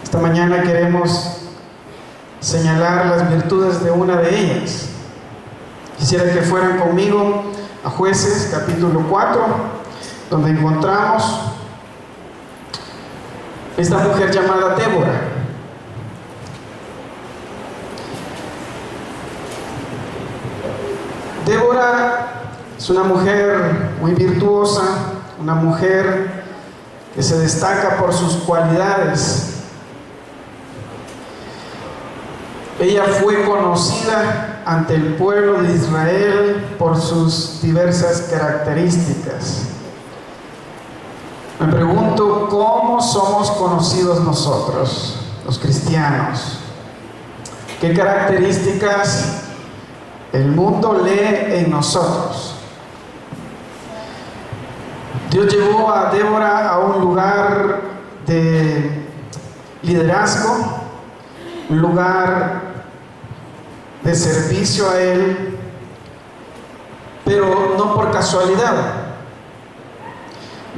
Esta mañana queremos señalar las virtudes de una de ellas. Quisiera que fueran conmigo a Jueces capítulo 4, donde encontramos esta mujer llamada Débora. Débora es una mujer muy virtuosa, una mujer que se destaca por sus cualidades. Ella fue conocida ante el pueblo de Israel por sus diversas características. Me pregunto, ¿cómo somos conocidos nosotros, los cristianos? ¿Qué características el mundo lee en nosotros? Dios llevó a Débora a un lugar de liderazgo, un lugar de servicio a Él, pero no por casualidad.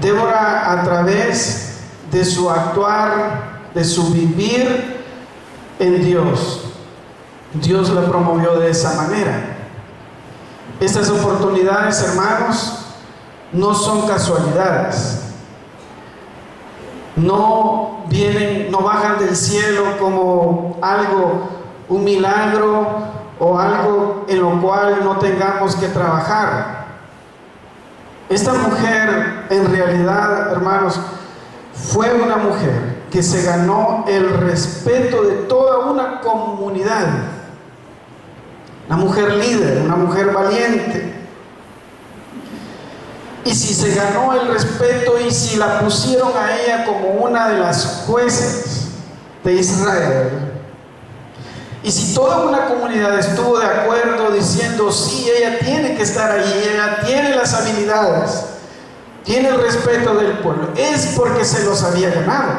Débora, a través de su actuar, de su vivir en Dios, Dios la promovió de esa manera. Estas oportunidades, hermanos, no son casualidades. No vienen, no bajan del cielo como algo, un milagro o algo en lo cual no tengamos que trabajar. Esta mujer, en realidad, hermanos, fue una mujer que se ganó el respeto de toda una comunidad. Una mujer líder, una mujer valiente. Y si se ganó el respeto y si la pusieron a ella como una de las jueces de Israel, y si toda una comunidad estuvo de acuerdo diciendo, sí, ella tiene que estar allí, ella tiene las habilidades, tiene el respeto del pueblo, es porque se los había ganado.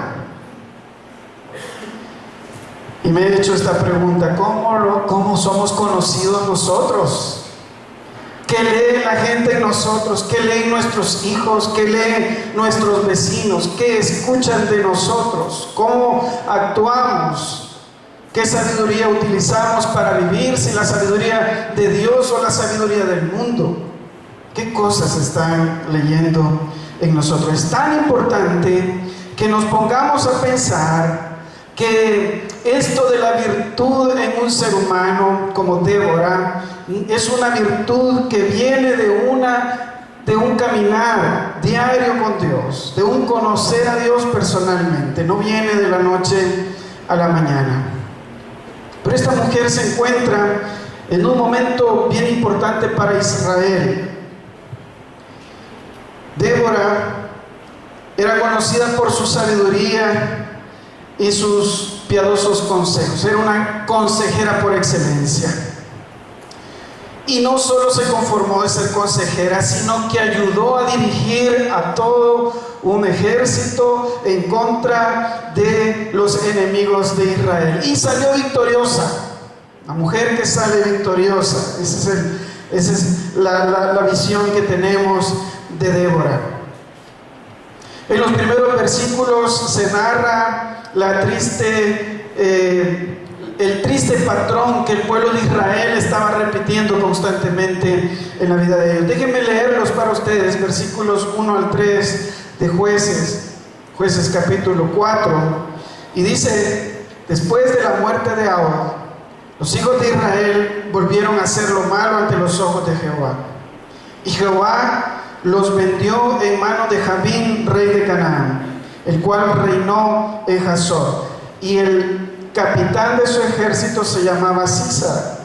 Y me he hecho esta pregunta, ¿cómo somos conocidos nosotros? ¿Qué lee la gente en nosotros? ¿Qué leen nuestros hijos? ¿Qué leen nuestros vecinos? ¿Qué escuchan de nosotros? ¿Cómo actuamos? ¿Qué sabiduría utilizamos para vivir? ¿Si la sabiduría de Dios o la sabiduría del mundo? ¿Qué cosas están leyendo en nosotros? Es tan importante que nos pongamos a pensar que esto de la virtud en un ser humano como Débora es una virtud que viene de un caminar diario con Dios, de un conocer a Dios personalmente, no viene de la noche a la mañana. Pero esta mujer se encuentra en un momento bien importante para Israel. Débora era conocida por su sabiduría y sus piadosos consejos. Era una consejera por excelencia. Y no solo se conformó de ser consejera, sino que ayudó a dirigir a todo un ejército en contra de los enemigos de Israel. Y salió victoriosa. La mujer que sale victoriosa. Esa es la visión que tenemos de Débora. En los primeros versículos se narra el triste patrón que el pueblo de Israel estaba repitiendo constantemente en la vida de ellos. Déjenme leerlos para ustedes, versículos 1 al 3 de Jueces capítulo 4. Y dice, después de la muerte de Ahab, los hijos de Israel volvieron a hacer lo malo ante los ojos de Jehová. Y Jehová los vendió en manos de Jabín, rey de Canaán, el cual reinó en Hazor. Y el capitán de su ejército se llamaba Sisera,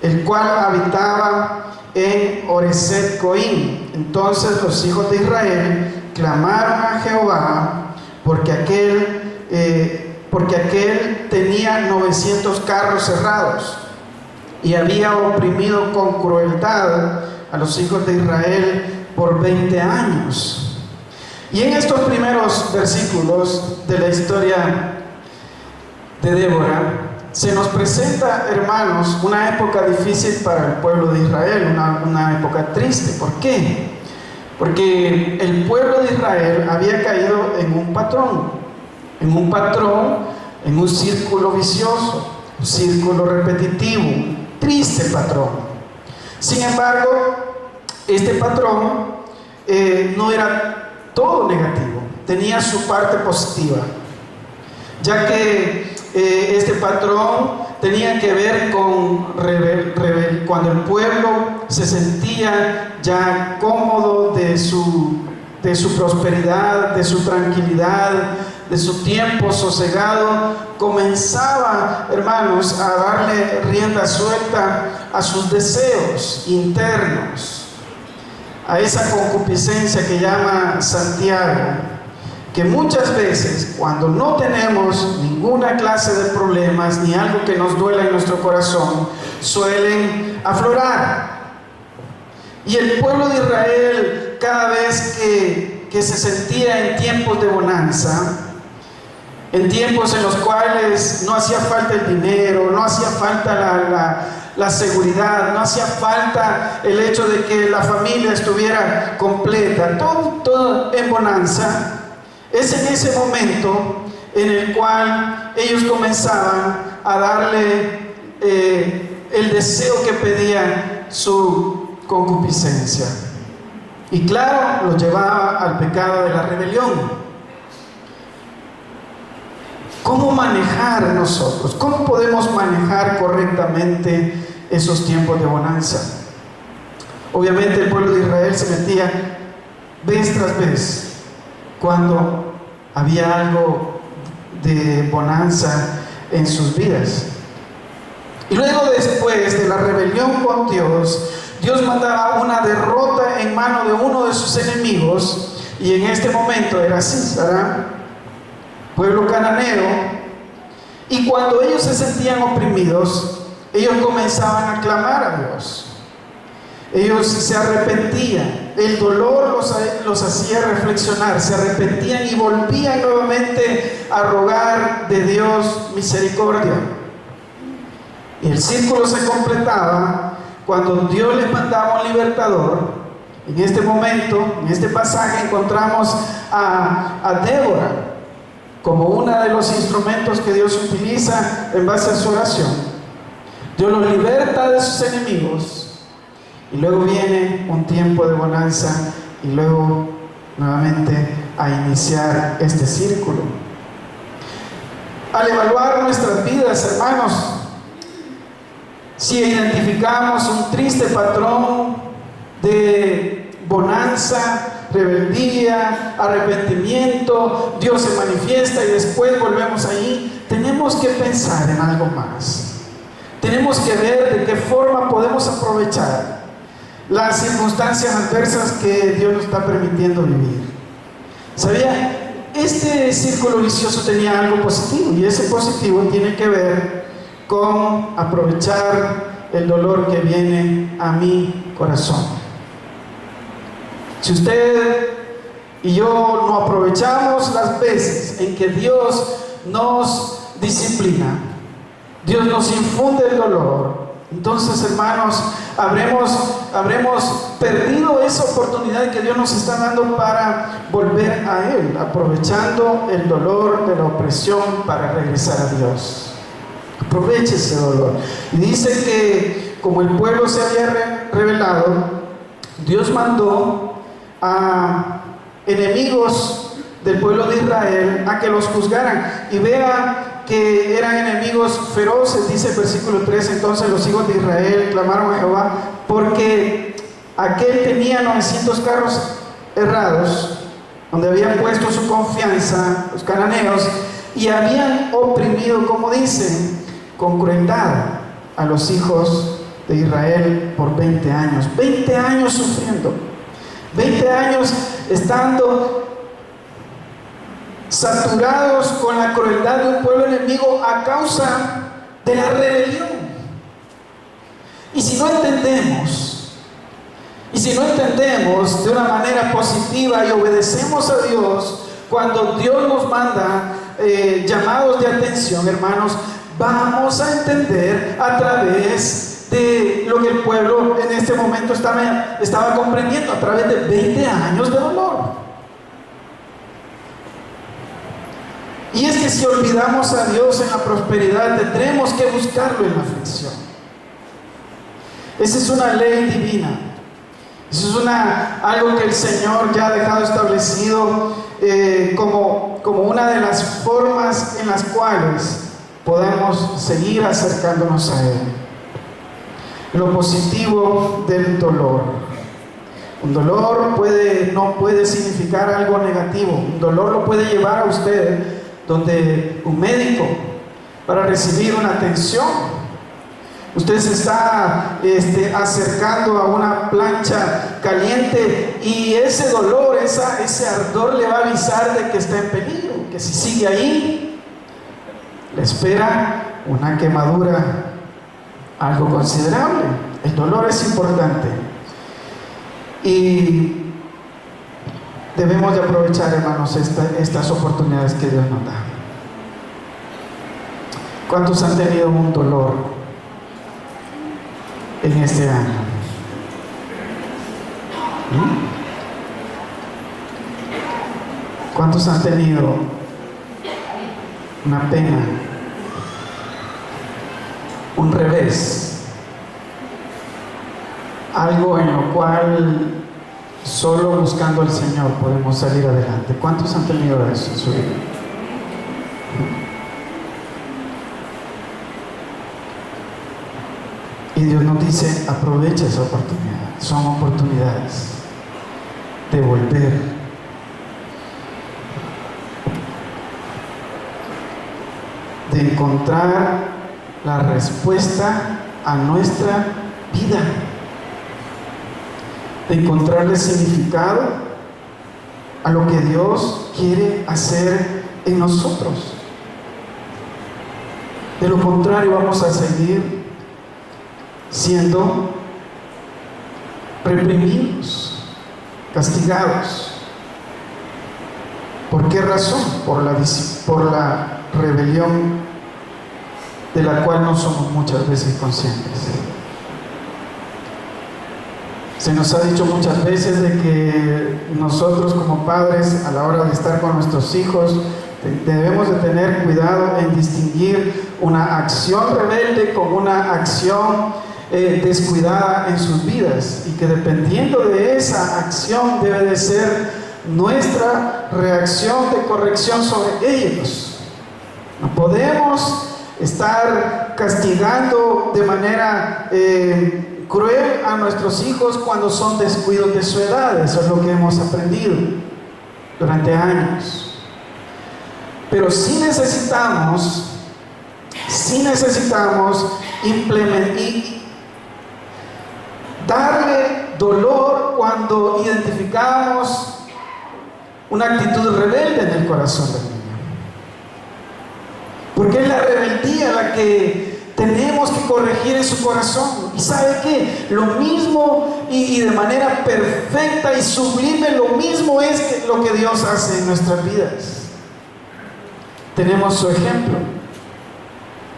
el cual habitaba en Oreset Goim. Entonces los hijos de Israel clamaron a Jehová porque aquel tenía 900 carros cerrados y había oprimido con crueldad a los hijos de Israel por 20 años. Y en estos primeros versículos de la historia de Débora se nos presenta, hermanos, una época difícil para el pueblo de Israel, una época triste. ¿Por qué? Porque el pueblo de Israel había caído en un patrón en un círculo vicioso, un círculo repetitivo, un triste patrón. Sin embargo, este patrón no era todo negativo, tenía su parte positiva, ya que este patrón tenía que ver con cuando el pueblo se sentía ya cómodo de su prosperidad, de su tranquilidad, de su tiempo sosegado, comenzaba, hermanos, a darle rienda suelta a sus deseos internos, a esa concupiscencia que llama Santiago, que muchas veces cuando no tenemos ninguna clase de problemas ni algo que nos duela en nuestro corazón, suelen aflorar. Y el pueblo de Israel, cada vez que se sentía en tiempos de bonanza, en tiempos en los cuales no hacía falta el dinero, no hacía falta la seguridad, no hacía falta el hecho de que la familia estuviera completa, todo en bonanza, es en ese momento en el cual ellos comenzaban a darle el deseo que pedía su concupiscencia. Y claro, los llevaba al pecado de la rebelión. ¿Cómo manejar nosotros? ¿Cómo podemos manejar correctamente esos tiempos de bonanza? Obviamente el pueblo de Israel se metía vez tras vez cuando había algo de bonanza en sus vidas. Y luego, después de la rebelión con Dios, Dios mandaba una derrota en mano de uno de sus enemigos, y en este momento era Císara, pueblo cananeo. Y cuando ellos se sentían oprimidos, ellos comenzaban a clamar a Dios. Ellos se arrepentían, el dolor los hacía reflexionar, se arrepentían y volvían nuevamente a rogar de Dios misericordia. Y el círculo se completaba cuando Dios les mandaba un libertador. En este momento, en este pasaje, encontramos a Débora como uno de los instrumentos que Dios utiliza en base a su oración. Dios los liberta de sus enemigos. Y luego viene un tiempo de bonanza y luego nuevamente a iniciar este círculo. Al evaluar nuestras vidas, hermanos, si identificamos un triste patrón de bonanza, rebeldía, arrepentimiento, Dios se manifiesta y después volvemos ahí, tenemos que pensar en algo más. Tenemos que ver de qué forma podemos aprovechar las circunstancias adversas que Dios nos está permitiendo vivir. ¿Sabía? Este círculo vicioso tenía algo positivo, y ese positivo tiene que ver con aprovechar el dolor que viene a mi corazón. Si usted y yo no aprovechamos las veces en que Dios nos disciplina, Dios nos infunde el dolor, entonces, hermanos, habremos perdido esa oportunidad que Dios nos está dando para volver a Él, aprovechando el dolor de la opresión para regresar a Dios. Aproveche ese dolor. Y dice que como el pueblo se había rebelado, Dios mandó a enemigos del pueblo de Israel a que los juzgaran. Y vea que eran enemigos feroces, dice el versículo 3, entonces los hijos de Israel clamaron a Jehová, porque aquel tenía 900 carros errados, donde habían puesto su confianza los cananeos, y habían oprimido, como dicen, con crueldad a los hijos de Israel por 20 años. 20 años sufriendo, 20 años estando saturados con la crueldad de un pueblo enemigo a causa de la rebelión. Y si no entendemos de una manera positiva y obedecemos a Dios cuando Dios nos manda llamados de atención, hermanos, vamos a entender a través de lo que el pueblo en este momento estaba comprendiendo, a través de 20 años de dolor. Y es que si olvidamos a Dios en la prosperidad, tendremos que buscarlo en la aflicción. Esa es una ley divina. Eso es algo que el Señor ya ha dejado establecido como una de las formas en las cuales podemos seguir acercándonos a Él. Lo positivo del dolor. Un dolor no puede significar algo negativo. Un dolor lo puede llevar a usted donde un médico para recibir una atención. Usted se está acercando a una plancha caliente y ese dolor, ese ardor le va a avisar de que está en peligro, que si sigue ahí, le espera una quemadura, algo considerable. El dolor es importante y debemos de aprovechar, hermanos, estas oportunidades que Dios nos da. ¿Cuántos han tenido un dolor en este año? ¿Cuántos han tenido una pena, un revés, algo en lo cual solo buscando al Señor podemos salir adelante? ¿Cuántos han tenido eso en su vida? Y Dios nos dice, aprovecha esa oportunidad. Son oportunidades de volver. De encontrar la respuesta a nuestra vida. De encontrarle significado a lo que Dios quiere hacer en nosotros. De lo contrario, vamos a seguir siendo reprimidos, castigados. ¿Por qué razón? Por la rebelión de la cual no somos muchas veces conscientes. Se nos ha dicho muchas veces de que nosotros como padres, a la hora de estar con nuestros hijos, debemos de tener cuidado en distinguir una acción rebelde con una acción descuidada en sus vidas, y que dependiendo de esa acción debe de ser nuestra reacción de corrección sobre ellos. No podemos estar castigando de manera cruel a nuestros hijos cuando son descuidos de su edad. Eso es lo que hemos aprendido durante años. Pero sí necesitamos darle dolor cuando identificamos una actitud rebelde en el corazón del niño. Porque es la rebeldía la que tenemos que corregir en su corazón. ¿Y sabe qué? Lo mismo y de manera perfecta y sublime, lo mismo es que lo que Dios hace en nuestras vidas. Tenemos su ejemplo.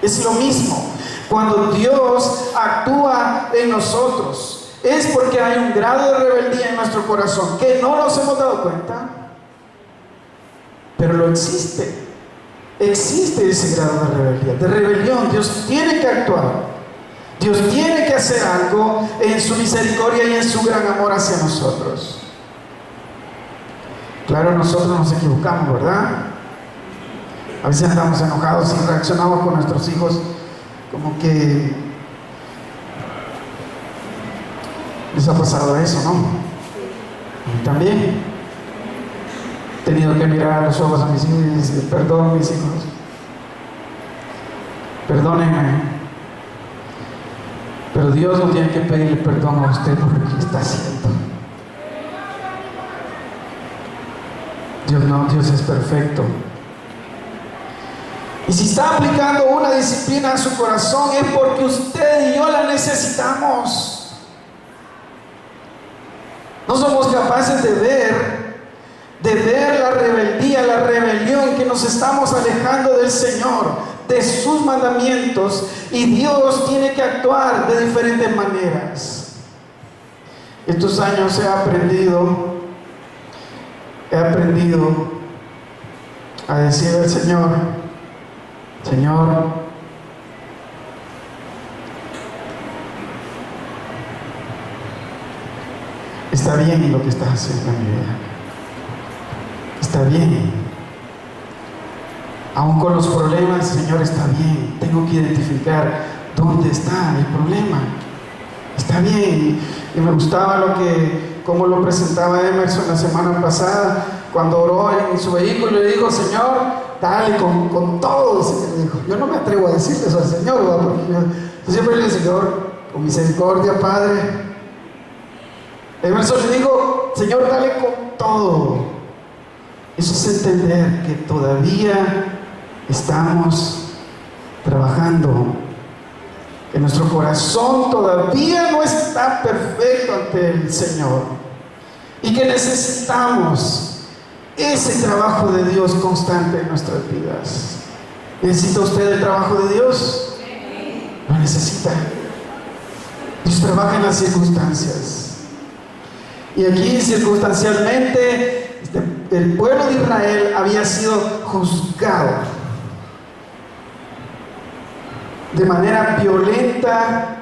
Es lo mismo. Cuando Dios actúa en nosotros, es porque hay un grado de rebeldía en nuestro corazón que no nos hemos dado cuenta, pero lo existe. Existe ese grado de rebeldía, de rebelión. Dios tiene que actuar. Dios tiene que hacer algo en su misericordia y en su gran amor hacia nosotros. Claro, nosotros nos equivocamos, ¿verdad? A veces andamos enojados y reaccionamos con nuestros hijos como que les ha pasado eso, ¿no? A mí también. He tenido que mirar a los ojos a mis hijos y decir, perdón, mis hijos, perdónenme, pero Dios no tiene que pedirle perdón a usted por lo que está haciendo. Dios es perfecto. Y si está aplicando una disciplina a su corazón, es porque usted y yo la necesitamos. No somos capaces de ver la rebeldía, la rebelión, que nos estamos alejando del Señor, de sus mandamientos, y Dios tiene que actuar de diferentes maneras. Estos años he aprendido a decirle al Señor: Señor, está bien lo que estás haciendo en mi vida. Está bien. Aún con los problemas, Señor, está bien. Tengo que identificar dónde está el problema. Está bien. Y me gustaba cómo lo presentaba Emerson la semana pasada, cuando oró en su vehículo y le dijo: Señor, dale con todo. Señor, dijo. Yo no me atrevo a decirle eso al Señor, ¿verdad? Porque yo siempre le digo: Señor, con misericordia, Padre. Emerson le dijo: Señor, dale con todo. Eso es entender que todavía estamos trabajando, que nuestro corazón todavía no está perfecto ante el Señor y que necesitamos ese trabajo de Dios constante en nuestras vidas. ¿Necesita usted el trabajo de Dios? Lo necesita. Dios trabaja en las circunstancias. Y aquí, circunstancialmente, el pueblo de Israel había sido juzgado de manera violenta,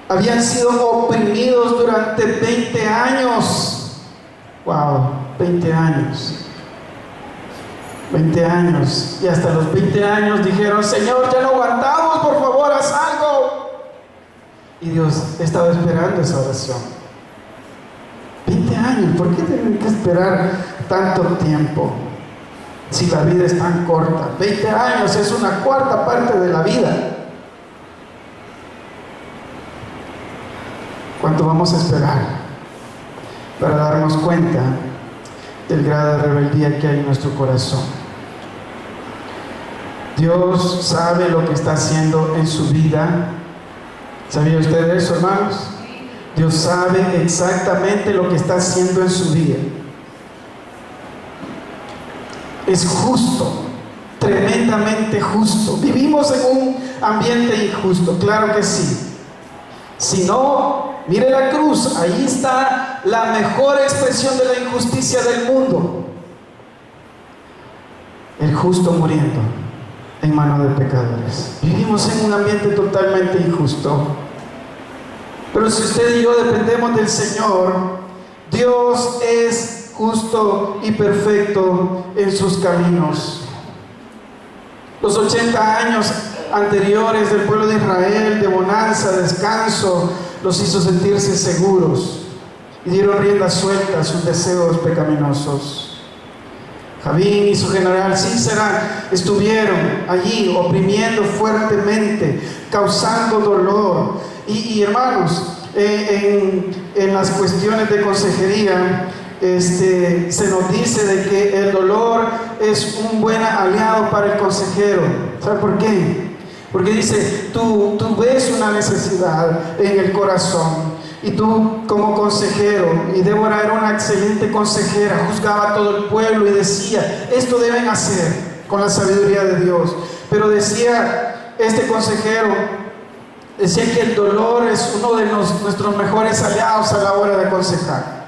habían sido oprimidos durante 20 años. ¡Wow! 20 años. 20 años. Y hasta los 20 años dijeron: Señor, ya no aguantamos, por favor, haz algo. Y Dios estaba esperando esa oración. 20 años, ¿por qué tienen que esperar tanto tiempo? Si la vida es tan corta. 20 años es una cuarta parte de la vida. ¿Cuánto vamos a esperar para darnos cuenta del grado de rebeldía que hay en nuestro corazón? Dios sabe lo que está haciendo en su vida. ¿Sabía usted eso, hermanos? Dios sabe exactamente lo que está haciendo en su vida. Es justo, tremendamente justo. Vivimos en un ambiente injusto, claro que sí. Si no, mire la cruz, ahí está la mejor expresión de la injusticia del mundo. El justo muriendo en manos de pecadores. Vivimos en un ambiente totalmente injusto. Pero si usted y yo dependemos del Señor, Dios es justo y perfecto en sus caminos. Los 80 años anteriores del pueblo de Israel, de bonanza, descanso, los hizo sentirse seguros y dieron rienda suelta a sus deseos pecaminosos. Javín y su general Cícera estuvieron allí oprimiendo fuertemente, causando dolor. Y hermanos, en las cuestiones de consejería, se nos dice de que el dolor es un buen aliado para el consejero. ¿Sabe por qué? Porque dice, tú ves una necesidad en el corazón y tú como consejero, y Débora era una excelente consejera, juzgaba a todo el pueblo y decía: esto deben hacer con la sabiduría de Dios. Pero decía este consejero, decía que el dolor es uno de nuestros mejores aliados a la hora de aconsejar.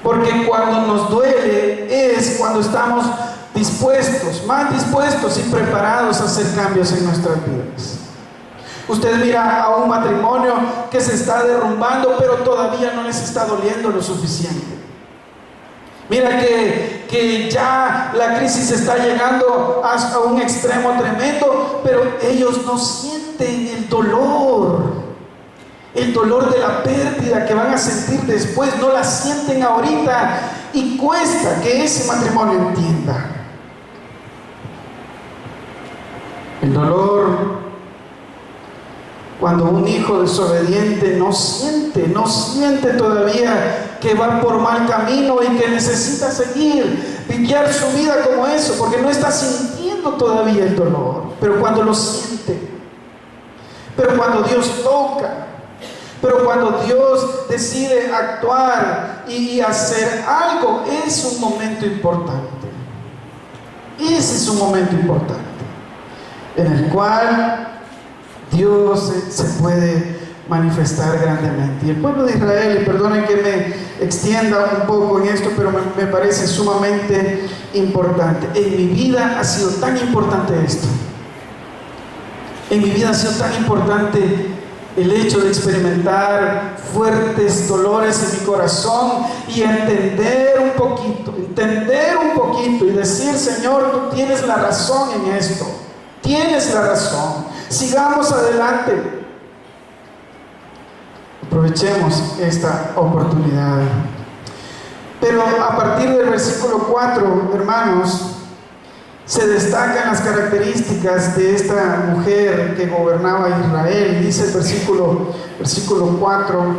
Porque cuando nos duele es cuando estamos dispuestos, más dispuestos y preparados a hacer cambios en nuestras vidas. Usted mira a un matrimonio que se está derrumbando, pero todavía no les está doliendo lo suficiente. Mira que ya la crisis está llegando a un extremo tremendo, pero ellos no sienten el dolor de la pérdida que van a sentir después, no la sienten ahorita, y cuesta que ese matrimonio entienda. El dolor cuando un hijo desobediente no siente todavía que va por mal camino y que necesita seguir, guiar su vida como eso, porque no está sintiendo todavía el dolor. Pero cuando lo siente, pero cuando Dios toca, pero cuando Dios decide actuar y hacer algo, es un momento importante. Ese es un momento importante en el cual Dios se puede manifestar grandemente. Y el pueblo de Israel, y perdonen que me extienda un poco en esto, pero me parece sumamente importante. En mi vida ha sido tan importante esto. En mi vida ha sido tan importante el hecho de experimentar fuertes dolores en mi corazón y entender un poquito y decir: Señor, tú tienes la razón en esto, tienes la razón, sigamos adelante. Aprovechemos esta oportunidad. Pero a partir del versículo 4, hermanos, se destacan las características de esta mujer que gobernaba Israel. Dice el versículo 4: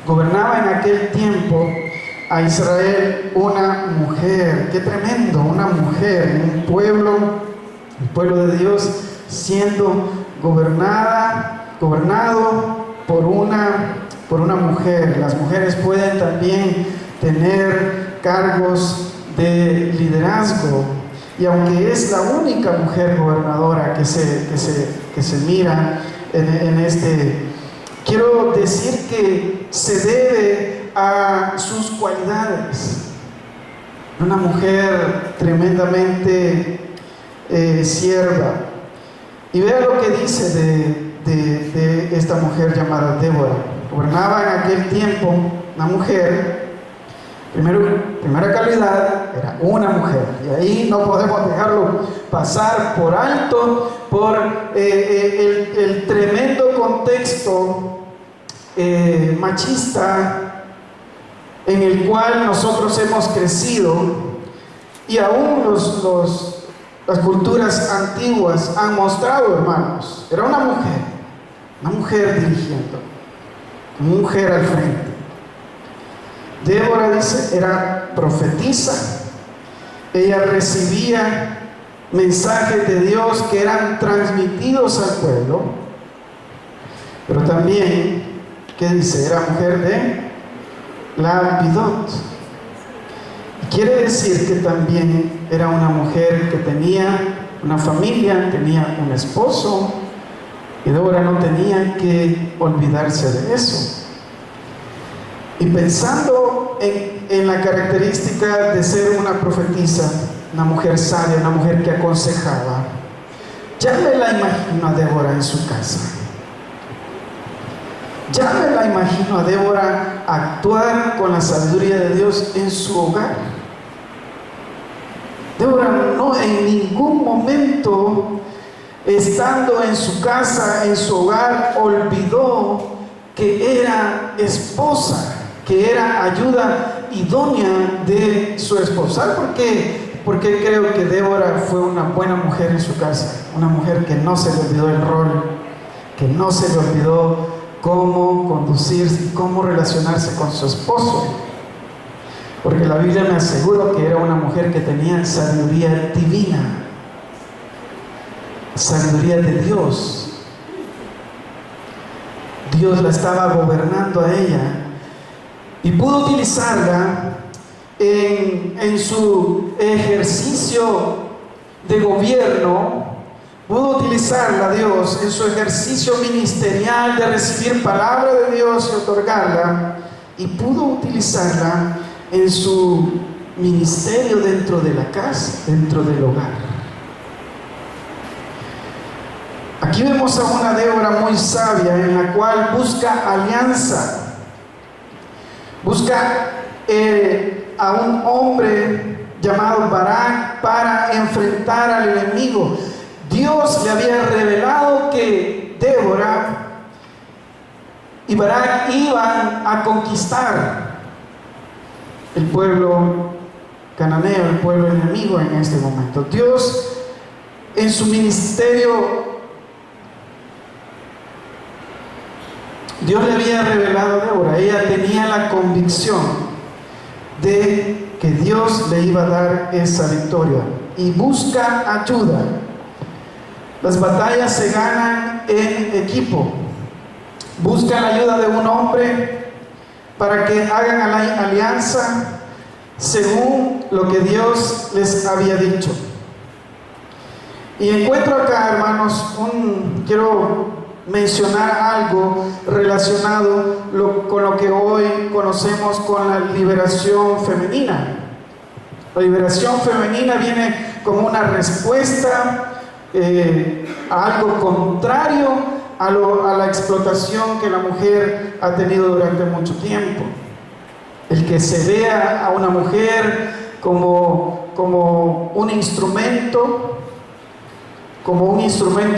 gobernaba en aquel tiempo a Israel una mujer. ¡Qué tremendo! Una mujer, un pueblo, el pueblo de Dios, siendo gobernado por una mujer. Las mujeres pueden también tener cargos de liderazgo. Y aunque es la única mujer gobernadora que se mira en este, quiero decir que se debe a sus cualidades. Una mujer tremendamente sierva. Y vea lo que dice de esta mujer llamada Débora. Gobernaba en aquel tiempo una mujer. Primera calidad, era una mujer, y ahí no podemos dejarlo pasar por alto por el tremendo contexto machista en el cual nosotros hemos crecido, y aún las culturas antiguas han mostrado, hermanos. Era una mujer dirigiendo, una mujer al frente. Débora, dice, era profetisa. Ella recibía mensajes de Dios que eran transmitidos al pueblo. Pero también, ¿qué dice? Era mujer de Lapidot. Quiere decir que también era una mujer que tenía una familia, tenía un esposo, y Débora no tenía que olvidarse de eso. Y pensando en la característica de ser una profetisa, una mujer sabia, una mujer que aconsejaba, ya me la imagino a Débora en su casa. Ya me la imagino a Débora actuar con la sabiduría de Dios en su hogar. Débora no en ningún momento, estando en su casa, en su hogar, olvidó que era esposa, que era ayuda idónea de su esposo. ¿Sabe por qué? Porque creo que Débora fue una buena mujer en su casa, una mujer que no se le olvidó el rol, que no se le olvidó cómo conducirse, cómo relacionarse con su esposo. Porque la Biblia me asegura que era una mujer que tenía sabiduría divina, sabiduría de Dios. Dios la estaba gobernando a ella y pudo utilizarla en su ejercicio de gobierno. Pudo utilizarla Dios en su ejercicio ministerial de recibir palabra de Dios y otorgarla, y pudo utilizarla en su ministerio dentro de la casa, dentro del hogar. Aquí vemos a una Débora muy sabia, en la cual busca alianza, busca a un hombre llamado Barak para enfrentar al enemigo. Dios le había revelado que Débora y Barak iban a conquistar el pueblo cananeo, el pueblo enemigo en este momento. Dios, en su ministerio, Dios le había revelado a Débora. Ella tenía la convicción de que Dios le iba a dar esa victoria, y busca ayuda. Las batallas se ganan en equipo. Busca la ayuda de un hombre para que hagan alianza según lo que Dios les había dicho. Y encuentro acá, hermanos, quiero mencionar algo relacionado con lo que hoy conocemos con la liberación femenina. La liberación femenina viene como una respuesta a algo contrario a la explotación que la mujer ha tenido durante mucho tiempo. El que se vea a una mujer como un instrumento,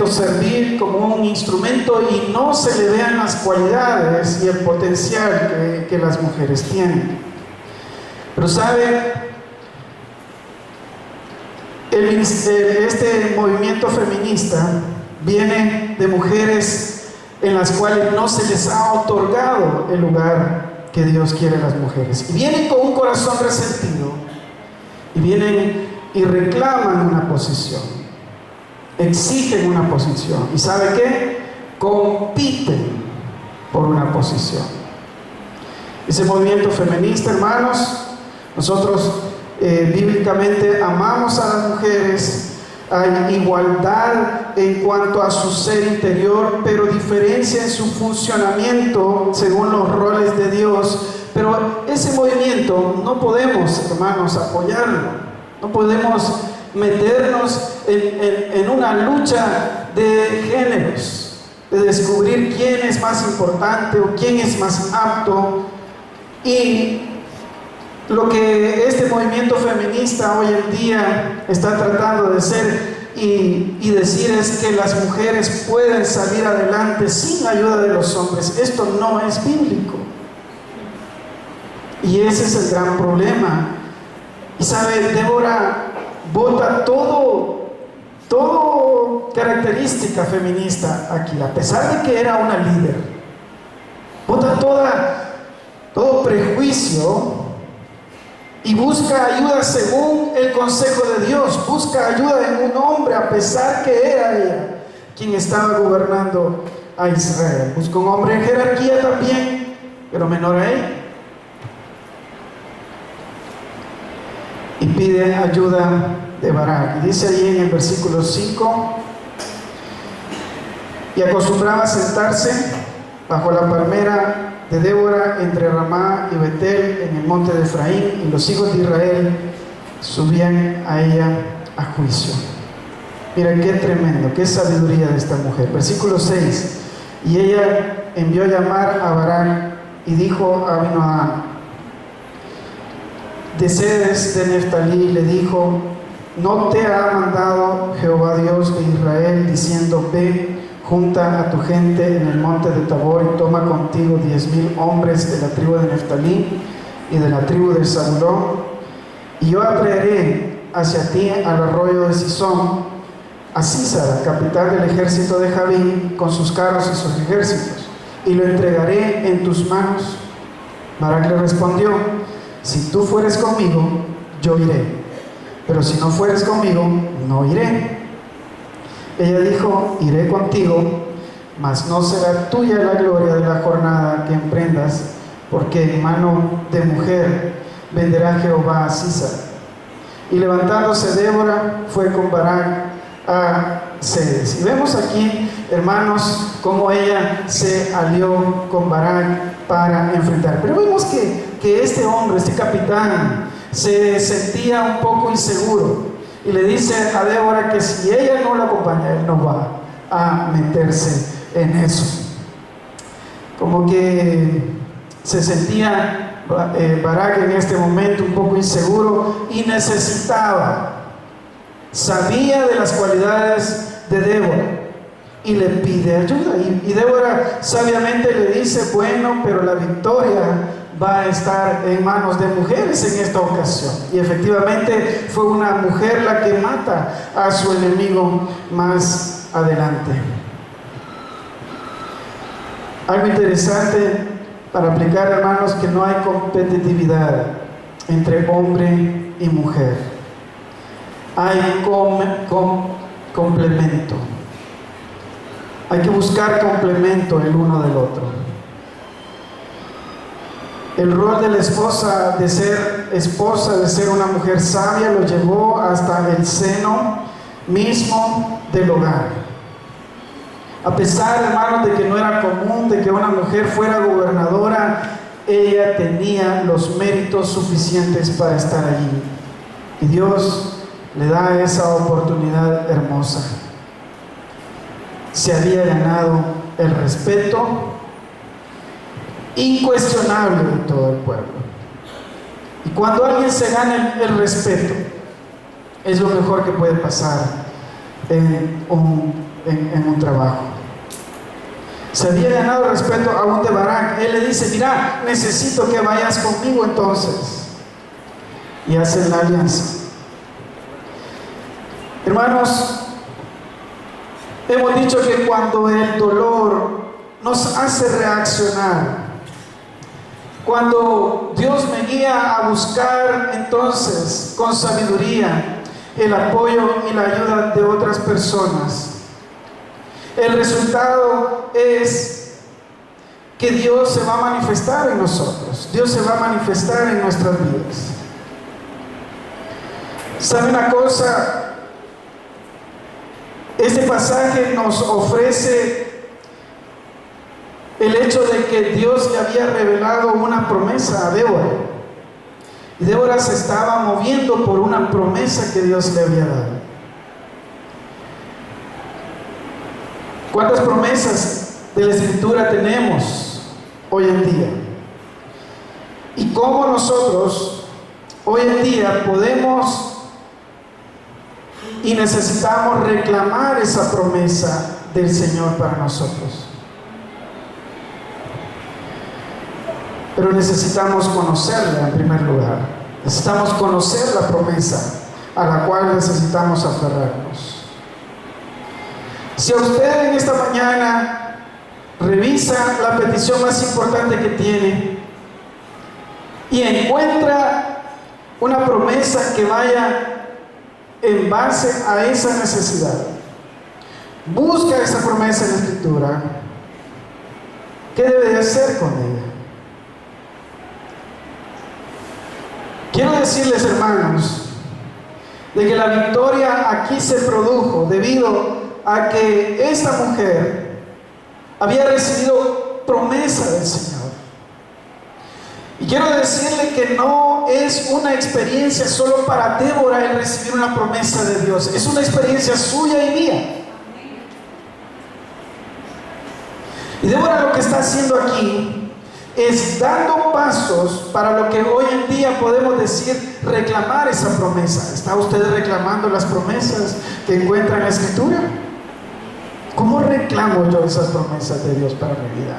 servil, como un instrumento, y no se le vean las cualidades y el potencial que las mujeres tienen. Pero ¿sabe? Este movimiento feminista viene de mujeres en las cuales no se les ha otorgado el lugar que Dios quiere a las mujeres, y vienen con un corazón resentido, y vienen y reclaman una posición, exigen una posición, y ¿sabe qué? Compiten por una posición. Ese movimiento feminista, hermanos, nosotros bíblicamente amamos a las mujeres, hay igualdad en cuanto a su ser interior, pero diferencia en su funcionamiento según los roles de Dios. Pero ese movimiento no podemos, hermanos, apoyarlo, no podemos meternos en una lucha de géneros, de descubrir quién es más importante o quién es más apto. Y lo que este movimiento feminista hoy en día está tratando de ser y decir es que las mujeres pueden salir adelante sin ayuda de los hombres. Esto no es bíblico. Y ese es el gran problema. Y sabe, Débora bota todo característica feminista aquí, a pesar de que era una líder. Bota todo prejuicio y busca ayuda según el consejo de Dios. Busca ayuda en un hombre, a pesar que era ella quien estaba gobernando a Israel. Busca un hombre en jerarquía también, pero menor a ella, y pide ayuda de Barak. Y dice ahí en el versículo 5: y acostumbraba a sentarse bajo la palmera de Débora entre Ramá y Betel en el monte de Efraín, y los hijos de Israel subían a ella a juicio. Mira qué tremendo, qué sabiduría de esta mujer. Versículo 6: y ella envió a llamar a Barak y dijo a Abinoam de Cedes de Neftalí, le dijo: ¿no te ha mandado Jehová Dios de Israel diciendo: ve, junta a tu gente en el monte de Tabor y toma contigo 10,000 hombres de la tribu de Neftalí y de la tribu de Zabulón, y yo atraeré hacia ti al arroyo de Sison a Sísara, capitán del ejército de Javín, con sus carros y sus ejércitos, y lo entregaré en tus manos? Barak le respondió: si tú fueres conmigo, yo iré, pero si no fueres conmigo, no iré. Ella dijo: iré contigo, mas no será tuya la gloria de la jornada que emprendas, porque en mano de mujer venderá Jehová a Sísara. Y levantándose Débora, fue con Barak a Cedes. Y vemos aquí, hermanos, cómo ella se alió con Barak para enfrentar. Pero vemos que este hombre, este capitán, se sentía un poco inseguro, y le dice a Débora que si ella no la acompaña, él no va a meterse en eso. Como que se sentía Barak en este momento un poco inseguro y necesitaba, sabía de las cualidades de Débora y le pide ayuda. Y Débora sabiamente le dice: bueno, pero la victoria va a estar en manos de mujeres en esta ocasión. Y efectivamente fue una mujer la que mata a su enemigo más adelante. Algo interesante para aplicar, hermanos, que no hay competitividad entre hombre y mujer. Hay complemento. Hay que buscar complemento el uno del otro. El rol de la esposa, de ser una mujer sabia, lo llevó hasta el seno mismo del hogar. A pesar, hermanos, de que no era común de que una mujer fuera gobernadora, ella tenía los méritos suficientes para estar allí. Y Dios le da esa oportunidad hermosa. Se había ganado el respeto incuestionable de todo el pueblo. Y cuando alguien se gana el respeto, es lo mejor que puede pasar en un trabajo. Se había ganado el respeto aún de Barak. Él le dice: mira, necesito que vayas conmigo entonces. Y hacen la alianza. Hermanos, hemos dicho que cuando el dolor nos hace reaccionar, cuando Dios me guía a buscar entonces con sabiduría el apoyo y la ayuda de otras personas, el resultado es que Dios se va a manifestar en nosotros. Dios se va a manifestar en nuestras vidas. ¿Sabe una cosa? Este pasaje nos ofrece el hecho de que Dios le había revelado una promesa a Débora. Y Débora se estaba moviendo por una promesa que Dios le había dado. ¿Cuántas promesas de la Escritura tenemos hoy en día? Y cómo nosotros hoy en día podemos y necesitamos reclamar esa promesa del Señor para nosotros. Pero necesitamos conocerla en primer lugar. Necesitamos conocer la promesa a la cual necesitamos aferrarnos. Si usted en esta mañana revisa la petición más importante que tiene y encuentra una promesa que vaya en base a esa necesidad, busca esa promesa en la Escritura, ¿qué debe de hacer con ella? Quiero decirles, hermanos, de que la victoria aquí se produjo debido a que esta mujer había recibido promesa del Señor. Y quiero decirle que no es una experiencia solo para Débora el recibir una promesa de Dios, es una experiencia suya y mía. Y Débora lo que está haciendo aquí es dando pasos para lo que hoy en día podemos decir reclamar esa promesa. ¿Está usted reclamando las promesas que encuentra en la Escritura? ¿Cómo reclamo yo esas promesas de Dios para mi vida?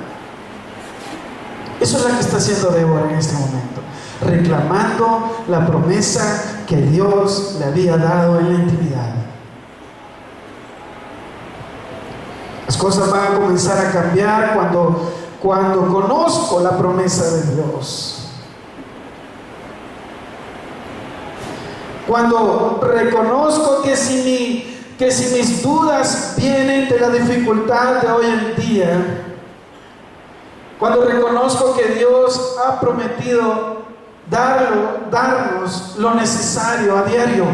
Eso es lo que está haciendo Débora en este momento, reclamando la promesa que Dios le había dado en la intimidad. Las cosas van a comenzar a cambiar cuando conozco la promesa de Dios. Cuando reconozco que si mis dudas vienen de la dificultad de hoy en día, cuando reconozco que Dios ha prometido darnos lo necesario a diario,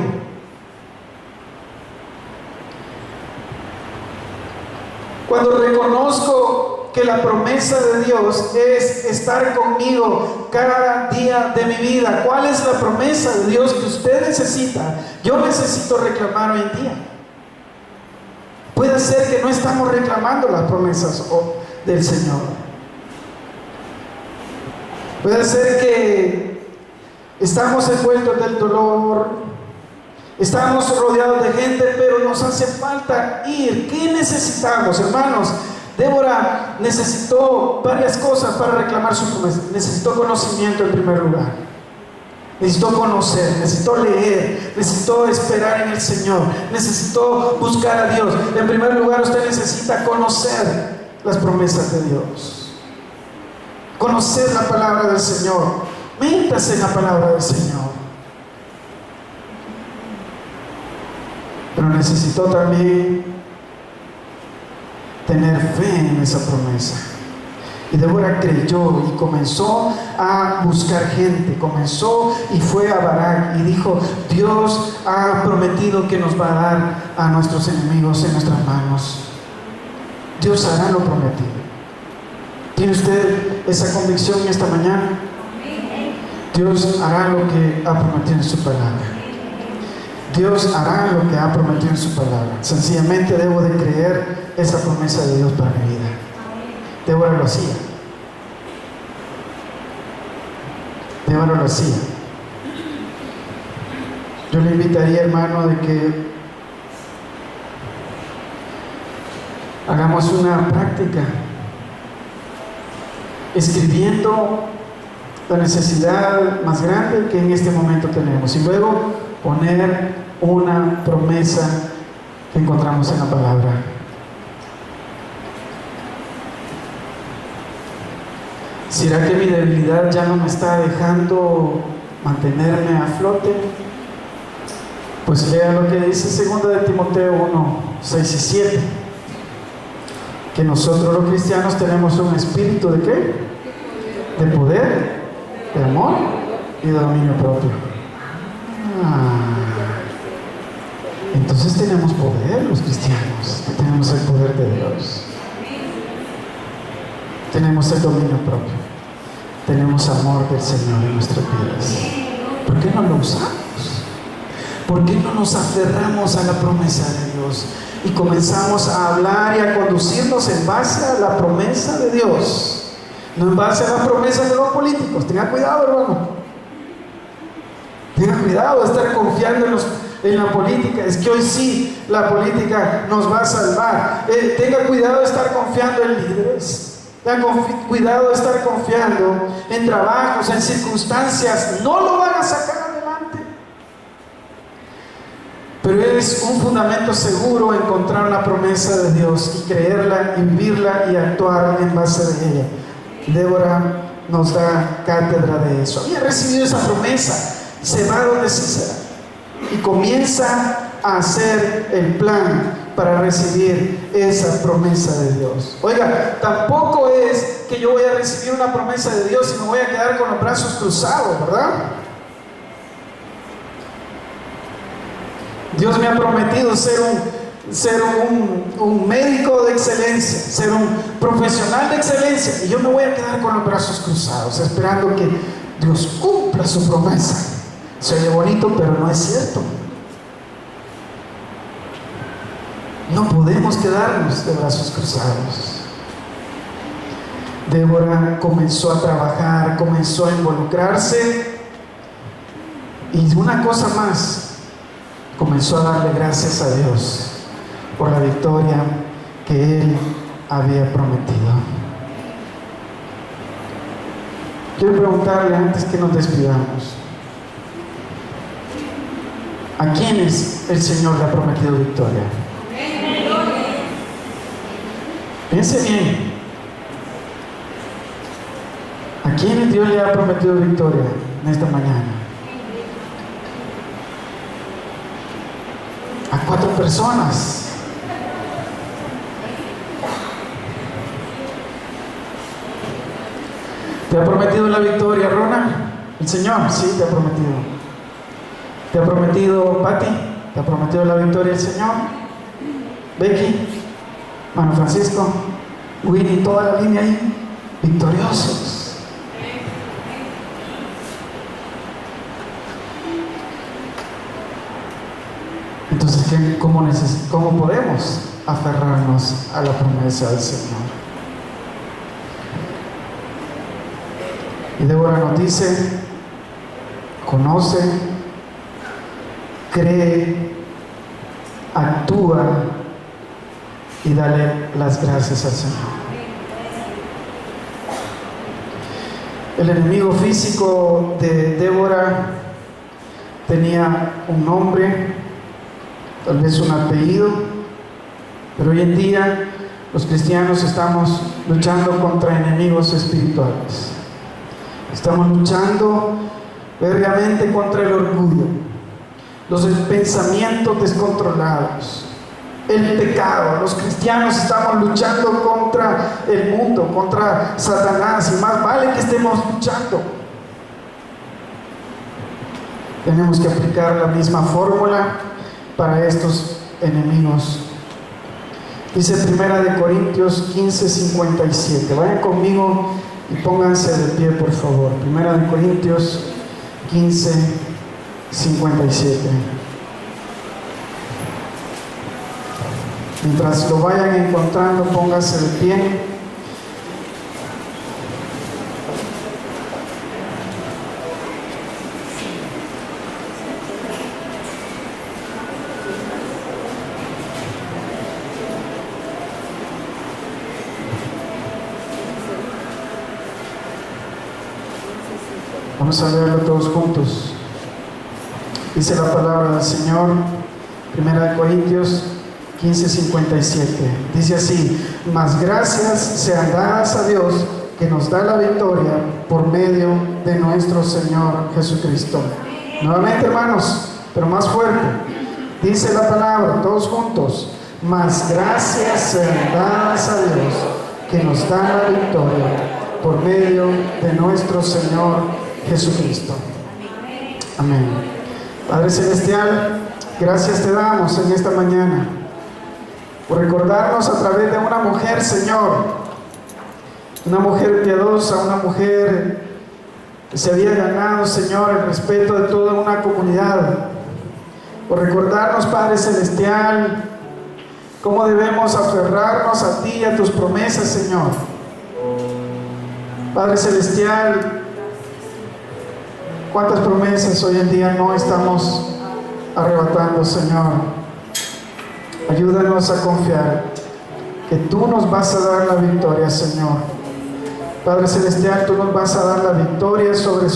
cuando reconozco que la promesa de Dios es estar conmigo cada día de mi vida. ¿Cuál es la promesa de Dios que usted necesita? Yo necesito reclamar hoy en día. Puede ser que no estamos reclamando las promesas del Señor. Puede ser que estamos envueltos del dolor, estamos rodeados de gente, pero nos hace falta ir. ¿Qué necesitamos, hermanos? Débora necesitó varias cosas para reclamar su promesa. Necesitó conocimiento en primer lugar. Necesitó conocer, necesitó leer, necesitó esperar en el Señor, necesitó buscar a Dios. En primer lugar, usted necesita conocer las promesas de Dios. Conocer la palabra del Señor. Métase en la palabra del Señor. Pero necesitó también tener fe en esa promesa. Y Débora creyó y comenzó a buscar gente, comenzó y fue a Barak y dijo: Dios ha prometido que nos va a dar a nuestros enemigos en nuestras manos. Dios hará lo prometido. ¿Tiene usted esa convicción esta mañana? Dios hará lo que ha prometido en su palabra. Dios hará lo que ha prometido en su palabra. Sencillamente debo de creer esa promesa de Dios para mi vida. Débora lo hacía. Débora lo hacía. Yo le invitaría, hermano, de que hagamos una práctica escribiendo la necesidad más grande que en este momento tenemos y luego poner una promesa que encontramos en la palabra. ¿Será que mi debilidad ya no me está dejando mantenerme a flote? Pues lea lo que dice 2 de Timoteo 1, 6 y 7. Que nosotros los cristianos tenemos un espíritu ¿de qué? De poder, de amor y de dominio propio. Entonces tenemos poder los cristianos, tenemos el poder de Dios, tenemos el dominio propio, tenemos amor del Señor en nuestras vidas. ¿Por qué no lo usamos? ¿Por qué no nos aferramos a la promesa de Dios y comenzamos a hablar y a conducirnos en base a la promesa de Dios? No en base a la promesa de los políticos. Tenga cuidado, hermano. Tenga cuidado de estar confiando en la política. Es que hoy sí la política nos va a salvar. Tenga cuidado de estar confiando en líderes. Tenga cuidado de estar confiando en trabajos, en circunstancias. No lo van a sacar adelante. Pero es un fundamento seguro encontrar una promesa de Dios y creerla, y vivirla y actuar en base de ella. Débora nos da cátedra de eso. Había recibido esa promesa. Se va donde Císara y comienza a hacer el plan para recibir esa promesa de Dios. Oiga, tampoco es que yo voy a recibir una promesa de Dios y me voy a quedar con los brazos cruzados, ¿verdad? Dios me ha prometido ser un médico de excelencia, ser un profesional de excelencia, y yo me voy a quedar con los brazos cruzados esperando que Dios cumpla su promesa. Se oye bonito, pero no es cierto. No podemos quedarnos de brazos cruzados. Débora comenzó a trabajar, comenzó a involucrarse, y una cosa más, comenzó a darle gracias a Dios por la victoria que Él había prometido. Quiero preguntarle antes que nos despidamos, ¿a quiénes el Señor le ha prometido victoria? Piense bien. ¿A quiénes Dios le ha prometido victoria en esta mañana? A 4 personas. ¿Te ha prometido la victoria, Rona? ¿El Señor? Sí, te ha prometido. ¿Te ha prometido, Pati? ¿Te ha prometido la victoria el Señor? Becky, Mano Francisco, Winnie, toda la línea ahí, victoriosos. Entonces, ¿cómo podemos aferrarnos a la promesa del Señor? Y Débora nos dice: conoce, cree, actúa y dale las gracias al Señor. El enemigo físico de Débora tenía un nombre, tal vez un apellido, pero hoy en día los cristianos estamos luchando contra enemigos espirituales. Estamos luchando verdaderamente contra el orgullo, los pensamientos descontrolados, el pecado. Los cristianos estamos luchando contra el mundo, contra Satanás, y más vale que estemos luchando. Tenemos que aplicar la misma fórmula para estos enemigos. Dice 1 Corintios 15:57. Vayan conmigo y pónganse de pie, por favor. 1 Corintios 15:57. Mientras lo vayan encontrando, pónganse de pie. Vamos a leerlo todos juntos. Dice la palabra del Señor, 1 Corintios 15:57. Dice así: mas gracias sean dadas a Dios, que nos da la victoria por medio de nuestro Señor Jesucristo. Nuevamente, hermanos, pero más fuerte. Dice la palabra, todos juntos: mas gracias sean dadas a Dios, que nos da la victoria por medio de nuestro Señor Jesucristo. Amén. Padre Celestial, gracias te damos en esta mañana por recordarnos a través de una mujer, Señor, una mujer piadosa, una mujer que se había ganado, Señor, el respeto de toda una comunidad, por recordarnos, Padre Celestial, cómo debemos aferrarnos a ti y a tus promesas, Señor. Padre Celestial, cuántas promesas hoy en día no estamos arrebatando, Señor. Ayúdanos a confiar que tú nos vas a dar la victoria, Señor. Padre Celestial, tú nos vas a dar la victoria sobre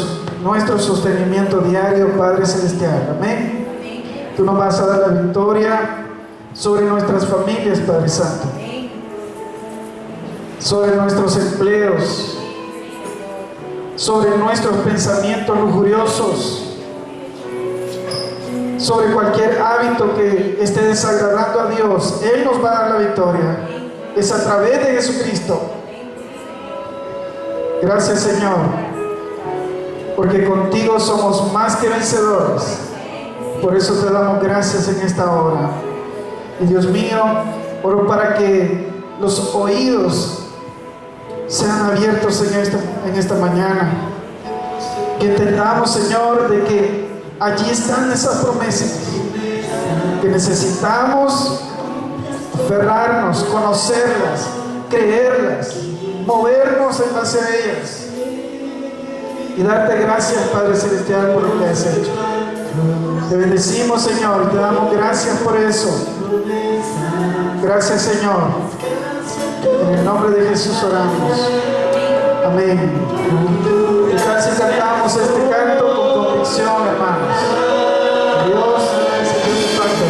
nuestro sostenimiento diario, Padre Celestial. Amén. Tú nos vas a dar la victoria sobre nuestras familias, Padre Santo. Sobre nuestros empleos, sobre nuestros pensamientos lujuriosos, sobre cualquier hábito que esté desagradando a Dios. Él nos va a dar la victoria. Es a través de Jesucristo. Gracias, Señor, porque contigo somos más que vencedores. Por eso te damos gracias en esta hora. Y Dios mío, oro para que los oídos sean abiertos en esta mañana. Que entendamos, Señor, de que allí están esas promesas que necesitamos aferrarnos, conocerlas, creerlas, movernos en base a ellas y darte gracias, Padre Celestial, por lo que has hecho. Te bendecimos, Señor, y te damos gracias por eso. Gracias, Señor. En el nombre de Jesús oramos. Amén. ¿Qué tal si cantamos este canto con convicción, hermanos? Dios es el Santo.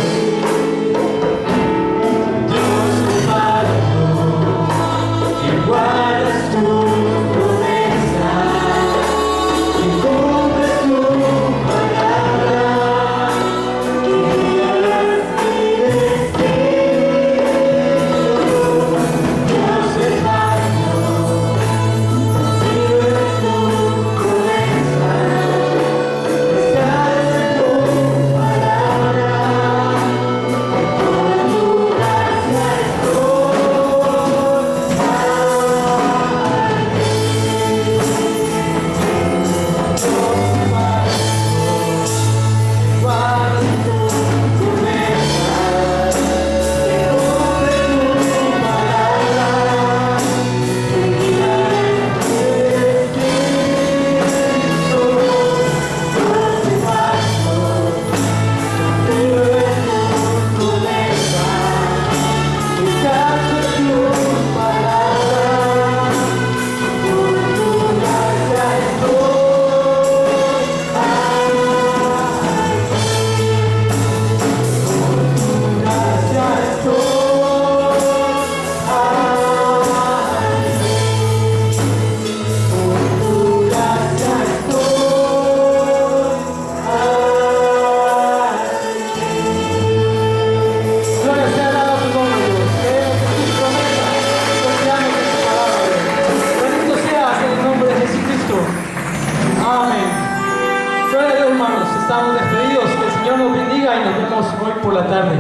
Estamos despedidos, que el Señor nos bendiga y nos vemos hoy por la tarde.